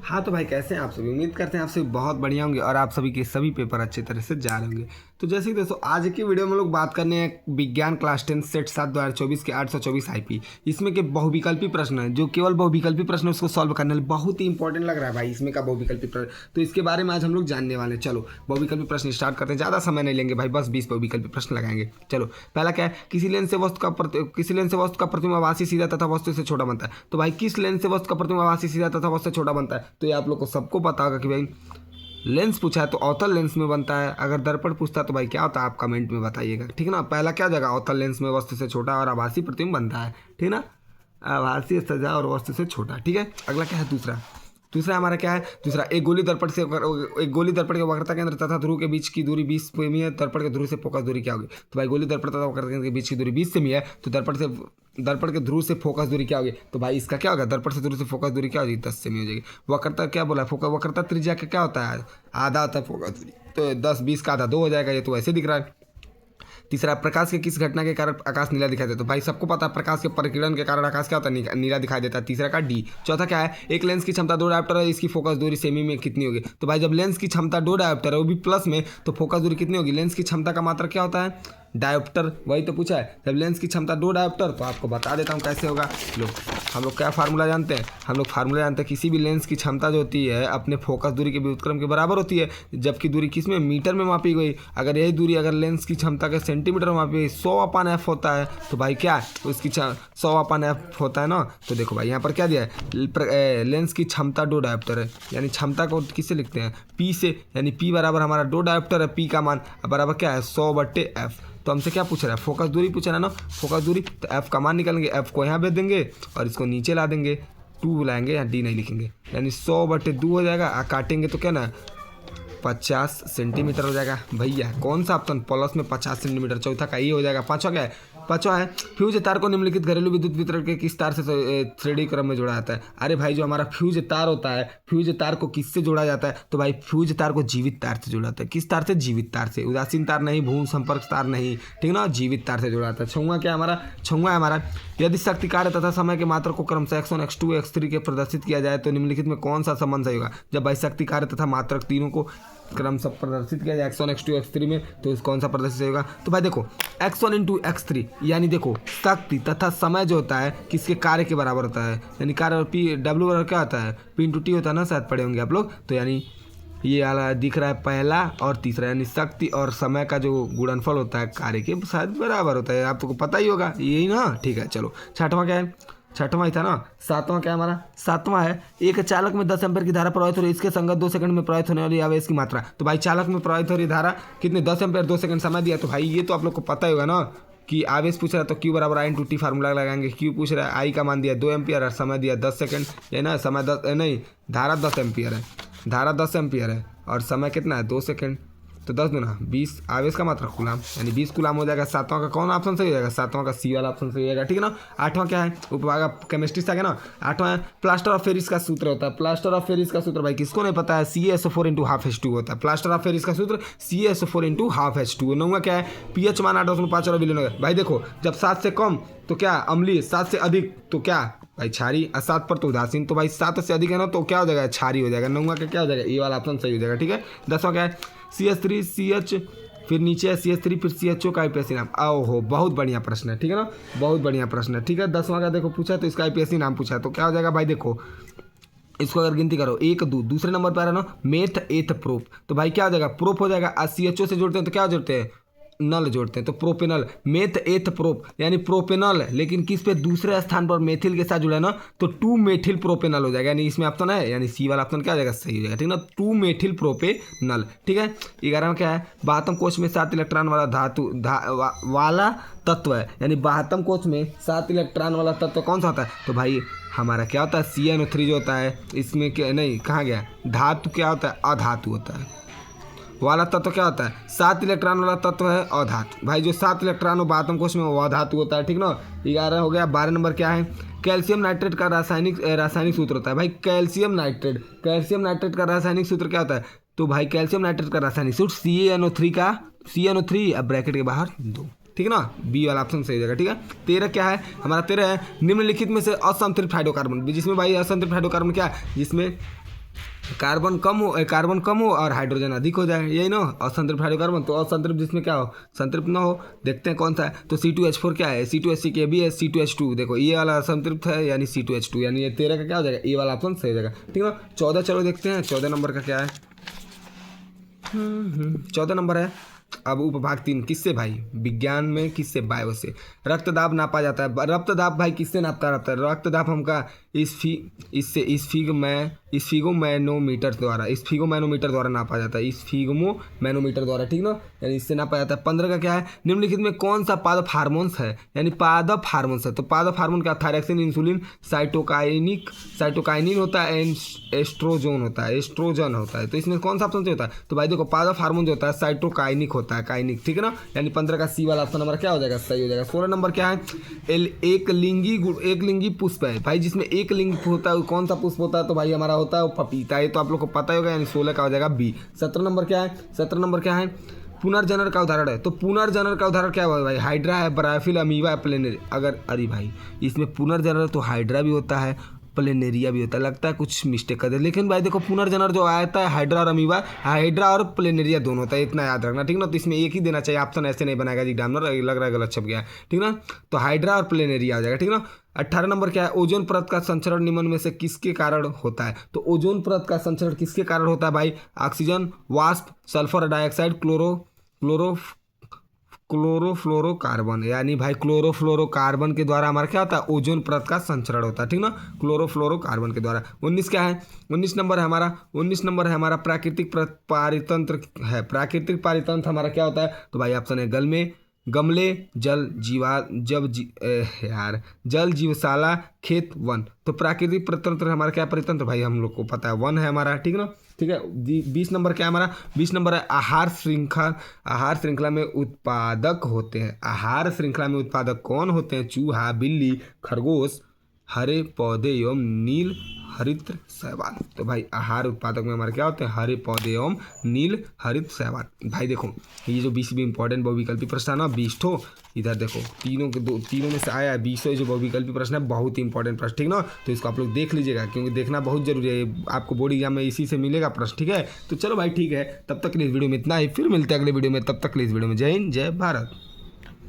हाँ तो भाई कैसे हैं आप सभी। उम्मीद करते हैं आप सभी बहुत बढ़िया होंगे और आप सभी के सभी पेपर अच्छे तरह से जा रहे होंगे। तो जैसे कि दोस्तों आज की वीडियो में हम लोग बात करने हैं विज्ञान क्लास 10 सेट 7 2024 के 824 आईपी। इसमें के बहुविकल्पी प्रश्न है, जो केवल बहुविकल्पी प्रश्न है उसको सॉल्व करने में बहुत ही इंपॉर्टेंट लग रहा है भाई इसमें का बहुविकल्पी प्रश्न। तो इसके बारे में आज हम लोग जानने वाले हैं। चलो बहुविकल्पी प्रश्न स्टार्ट करते हैं, ज़्यादा समय नहीं लेंगे भाई, बस 20 बहुविकल्पी प्रश्न लगाएंगे। चलो पहला क्या है, किसी लेंस से वस्तु का प्रतिबिंब आभासी सीधा तथा वस्तु से छोटा बनता है। तो भाई किस लेंस से वस्तु का प्रतिबिंब आभासी सीधा तथा वस्तु से छोटा बनता है? तो ये आप लोग को सबको पता होगा कि भाई लेंस पूछा है तो अवतल लेंस में बनता है। अगर दर्पण पूछता है तो भाई क्या होता है आप कमेंट में बताइएगा, ठीक है ना। पहला क्या जगह अवतल लेंस में वस्तु से छोटा और आभासी प्रतिबिंब बनता है, ठीक है ना। आभासी सजा और वस्तु से छोटा, ठीक है। अगला क्या है, दूसरा हमारा क्या है, दूसरा एक गोली दर्पण के वक्रता केंद्र तथा ध्रुव के बीच की दूरी 20 सेमी है। दर्पण के ध्रुव से फोकस दूरी क्या होगी? तो भाई गोली दर्पण तथा वक्रता केंद्र के बीच की दूरी 20 सेमी है, तो दर्पण के ध्रुव से फोकस दूरी क्या होगी? तो भाई इसका क्या होगा, दर्पण से ध्रुव से फोकस दूरी क्या होगी? 10 सेमी हो जाएगी। वक्रता क्या बोला, वक्रता त्रिज्या का क्या होता है, आधा होता है फोकस दूरी, तो 10-20 का आधा 2 हो जाएगा। ये तो ऐसे दिख रहा है। तीसरा, प्रकाश के किस घटना के कारण आकाश नीला दिखाई देता है? तो भाई सबको पता है प्रकाश के परिकिरण के कारण आकाश क्या होता है, नीला दिखाई देता है। तीसरा का डी। चौथा क्या है, एक लेंस की क्षमता 2 डायोप्टर है, इसकी फोकस दूरी सेमी में कितनी होगी? तो भाई जब लेंस की क्षमता 2 डायोप्टर है वो भी प्लस में, तो फोकस दूरी कितनी होगी? लेंस की क्षमता का मात्रक क्या होता है, डायोप्टर, वही तो पूछा है। जब लेंस की क्षमता 2 डायोप्टर, तो आपको बता देता हूँ कैसे होगा। लो हम लोग क्या फार्मूला जानते हैं, हम लोग फार्मूला जानते हैं किसी भी लेंस की क्षमता जो होती है अपने फोकस दूरी के व्युत्क्रम के बराबर होती है, जबकि दूरी किस में, मीटर में मापी गई। अगर यही दूरी अगर लेंस की क्षमता के सेंटीमीटर में मापी गई 100/f होता है, तो भाई क्या उसकी 100/f होता है ना। तो देखो भाई यहाँ पर क्या दिया है, लेंस की क्षमता 2 डायोप्टर है, यानी क्षमता को किससे लिखते हैं, पी से, यानी पी बराबर हमारा 2 डायोप्टर है, पी का मान बराबर क्या है 100/f। तो हमसे क्या पूछ रहा है, फोकस दूरी पूछ रहा है ना, फोकस दूरी। तो एफ का मान निकालेंगे, एफ को यहाँ भेज देंगे और इसको नीचे ला देंगे, 2 बुलाएंगे, यहाँ डी नहीं लिखेंगे, यानी 100/2 हो जाएगा। काटेंगे तो क्या ना 50 सेंटीमीटर हो जाएगा। भैया कौन सा ऑप्शन, प्लस में 50 सेंटीमीटर। चौथा का ये हो जाएगा। पाँचवा क्या है, पाँचवा है फ्यूज तार को निम्नलिखित घरेलू विद्युत वितरण के किस तार से श्रेणी क्रम में जोड़ा जाता है? अरे भाई जो हमारा फ्यूज तार होता है, फ्यूज तार को किससे जोड़ा जाता है? तो भाई फ्यूज तार को जीवित तार से जोड़ा जाता है। किस तार से, जीवित तार से, उदासीन तार नहीं, भूमि संपर्क तार नहीं, ठीक ना, जीवित तार से जोड़ा जाता है। छुआ क्या हमारा, छुआ है हमारा, यदि शक्ति कार्य तथा समय के मात्रक को क्रमशः x1 x2 x3 के प्रदर्शित किया जाए तो निम्नलिखित में कौन सा संबंध सही होगा? जब भाई शक्ति कार्य तथा मात्रक तीनों को क्रमशः प्रदर्शित किया जाए x1 x2 x3 में, तो कौन सा प्रदर्शित होगा? तो भाई देखो x1 इंटू x3, यानी देखो शक्ति तथा समय जो होता है किसके कार्य के बराबर होता है, यानी कार्य पी डब्ल्यू बराबर क्या होता है, पी इंटू टी होता है ना, शायद पढ़े होंगे आप लोग। तो यानी ये वाला दिख रहा है पहला और तीसरा, यानी शक्ति और समय का जो गुणनफल होता है कार्य के शायद बराबर होता है, आपको पता ही होगा यही ना। ठीक है चलो छठवां क्या है, छठवां ही था ना। सातवां क्या है हमारा, सातवां है एक चालक में 10 एम्पीयर की धारा प्रवाहित हो रही है, इसके संगत 2 सेकंड में प्रवाहित होने वाली आवेश की मात्रा। तो भाई चालक में प्रवाहित हो रही धारा कितने, 10 एम्पीयर, 2 सेकंड समय दिया। तो भाई ये तो आप लोग को पता ही होगा ना कि आवेश पूछ रहा है तो Q बराबर I × T फार्मूला लगाएंगे। Q पूछ रहा है, I का मान दिया 2 एम्पीयर और समय दिया 10 सेकंड, ये ना समय 10 नहीं, धारा 10 एम्पीयर है, धारा 10 एम्पीयर है और समय कितना है 2 सेकंड, तो 10 दूना 20, आवेश का मात्रा कूलाम, यानी 20 कूलाम हो जाएगा। सातवां का कौन ऑप्शन सही हो जाएगा, सातवां का सी वाला ऑप्शन सही हो जाएगा, ठीक है ना। आठवां क्या है, उपभाग केमिस्ट्री से आ गया ना। आठवां है प्लास्टर ऑफ पेरिस का सूत्र होता है। प्लास्टर ऑफ पेरिस का सूत्र भाई किसको नहीं पता है, CaSO4 × 12H2 होता है। प्लास्टर ऑफ पेरिस का सूत्र CaSO4 × 12H2। नौवां क्या है, pH मान 8.5 विलीन हो गया। भाई देखो जब 7 से कम तो क्या अम्लीय, 7 से अधिक तो क्या भाई क्षारी, और 7 पर तो उदासीन। तो भाई 7 से अधिक है ना तो क्या हो जाएगा, क्षारी हो जाएगा। नौवां का क्या हो जाएगा, ये वाला ऑप्शन सही हो जाएगा, ठीक है। 10वां क्या है, CH3 CH, फिर नीचे है CH3 फिर CHO का IPSC नाम। ओहो बहुत बढ़िया प्रश्न है, ठीक है ना, बहुत बढ़िया प्रश्न है, ठीक है। 10वां का देखो पूछा तो इसका IPSC नाम पूछा तो क्या हो जाएगा भाई, देखो इसको अगर गिनती करो 1 2, दूसरे नंबर पर आ रहा ना मेथ एथ प्रोप, तो भाई क्या हो जाएगा, प्रोप हो जाएगा। CHO से जोड़ते हैं तो क्या जोड़ते हैं, नल जोड़ते हैं, तो प्रोपेनल, मेथ एथ प्रोप यानी प्रोपेनल, लेकिन किस पे, दूसरे स्थान पर मेथिल के साथ जुड़ा है ना तो 2 मेथिल प्रोपेनल हो जाएगा, यानी इसमें ऑप्शन है, यानी सी वाला ऑप्शन क्या हो जाएगा, सही हो जाएगा, ठीक है ना, 2 मेथिल प्रोपेनल, ठीक है। 11वां क्या है, 72 कोष में 7 इलेक्ट्रॉन वाला वाला तत्व है, यानी 72 कोष में 7 इलेक्ट्रॉन वाला तत्व कौन सा होता है? तो भाई हमारा क्या होता है, CnO3 जो होता है, इसमें क्या नहीं, कहाँ गया, धातु क्या होता है, अधातु होता है। वाला तत्व क्या होता है, 7 इलेक्ट्रॉन वाला तत्व है अधातु। भाई जो 7 इलेक्ट्रॉन हो 72 कोष में वो अधातु होता है, ठीक ना। 11 हो गया। 12 नंबर क्या है, कैल्शियम नाइट्रेट का रासायनिक सूत्र होता है। भाई कैल्शियम नाइट्रेट का रासायनिक सूत्र क्या होता है? तो भाई कैल्शियम नाइट्रेट का रासायनिक सूत्र CnO3 अब ब्रैकेट के बाहर 2, ठीक है ना, बी वाला ऑप्शन सही हो जाएगा, ठीक है। 13 क्या है हमारा, 13 है निम्नलिखित में से असंतृप्त हाइड्रोकार्बन, जिसमें भाई असंतृप्त हाइड्रोकार्बन क्या है, जिसमें कार्बन कम हो और हाइड्रोजन अधिक हो जाए, यही ना असंतृप्त हाइड्रोकार्बन। तो असंतृप्त जिसमें क्या हो, संतृप्त ना हो। देखते हैं कौन सा है। तो C2H4 क्या है, C2H6 भी है, C2H2 देखो ये वाला असंतृप्त है यानी C2H2, यानी ये 13 का क्या हो जाएगा, ये वाला ऑप्शन सही हो जाएगा, ठीक है ना। 14 चलो देखते हैं 14 नंबर का क्या है। 14 नंबर है अब उपभाग 3 किससे भाई, विज्ञान में किससे, बायो से। रक्तदाब नापा जाता है। रक्तदाब भाई किससे नापता रहता है, रक्तदाब हमका स्फिगोमैनोमीटर द्वारा नापा जाता है, स्फिगोमैनोमीटर द्वारा, ठीक ना, यानी इससे नापा जाता है। 15 का क्या है, निम्नलिखित में कौन सा पादप हार्मोन्स है, यानी पादप हार्मोन्स है। तो पादप हार्मोन क्या, थायरॉक्सिन, इंसुलिन, साइटोकाइनिन होता है, एस्ट्रोजन होता है। तो इसमें कौन सा ऑप्शन से होता है, तो भाई देखो पादप हार्मोन जो होता है साइटोकाइनिक होता है, काइनिक, ठीक है ना, यानी 15 का सी वाला ऑप्शन नंबर क्या हो जाएगा, सही हो जाएगा। 16 नंबर क्या है, एक लिंगी पुष्प है भाई, जिसमें एक लिंग होता है कौन सा पुष्प होता है, तो भाई हमारा होता है वो पपीता, ये तो आप लोग को पता ही होगा, यानी 16 का हो जाएगा बी। 17 नंबर क्या है, पुनर्जनन का उदाहरण है। तो पुनर्जनन का उदाहरण क्या हुआ भाई, हाइड्रा है, ब्रायोफिल, अमीबा, प्लेनेरी। अरे भाई इसमें पुनर्जनन तो हाइड्रा भी होता है, प्लेनेरिया भी होता है, लगता है कुछ मिस्टेक कर दे, लेकिन भाई देखो पुनर्जनन जो आता है हाइड्रा और अमीबा, हाइड्रा और प्लेनेरिया दोनों होता है, इतना याद रखना, ठीक ना। तो इसमें एक ही देना चाहिए, ऑप्शन ऐसे नहीं बनाएगा एग्जामिनर, लग रहा है गलत छप गया, ठीक ना। तो हाइड्रा और प्लेनेरिया आ जाएगा, ठीक ना। 18 नंबर क्या है, ओजोन परत का संचरण निम्न में से किसके कारण होता है। तो ओजोन परत का संचरण किसके कारण होता है भाई, ऑक्सीजन वाष्प, सल्फर डाइऑक्साइड, क्लोरोफ्लोरोकार्बन, यानी भाई क्लोरोफ्लोरोकार्बन के द्वारा हमारा क्या होता है, ओजोन परत का संचरण होता है, ठीक ना, क्लोरोफ्लोरोकार्बन के द्वारा। 19 क्या है, 19 नंबर है हमारा प्राकृतिक पारितंत्र है। प्राकृतिक पारितंत्र हमारा क्या होता है, तो भाई ऑप्शन है गमले, जल जीवशाला, खेत, वन। तो प्राकृतिक परितंत्र हमारा क्या परितंत्र, भाई हम लोग को पता है वन है हमारा, ठीक ना, ठीक है। 20 नंबर क्या है हमारा, 20 नंबर है आहार श्रृंखला में उत्पादक होते हैं। आहार श्रृंखला में उत्पादक कौन होते हैं, चूहा, बिल्ली, खरगोश, हरे पौधे एवं नील हरित शैवाल। तो भाई आहार उत्पादक में हमारे क्या होते हैं, हरे पौधे एवं नील हरित शैवाल। भाई देखो ये जो 20 भी इंपॉर्टेंट बहुविकल्पी प्रश्न है ना, 20 ठो, इधर देखो तीनों में से आया है 20 जो बहुविकल्पी प्रश्न है, बहुत ही इंपॉर्टेंट प्रश्न, ठीक ना। तो इसको आप लोग देख लीजिएगा, क्योंकि देखना बहुत जरूरी है, आपको बोर्ड एग्जाम में इसी से मिलेगा प्रश्न, ठीक है। तो चलो भाई ठीक है, तब तक के लिए इस वीडियो में इतना ही, फिर मिलते हैं अगले वीडियो में, तब तक के लिए इस वीडियो में जय हिंद, जय भारत।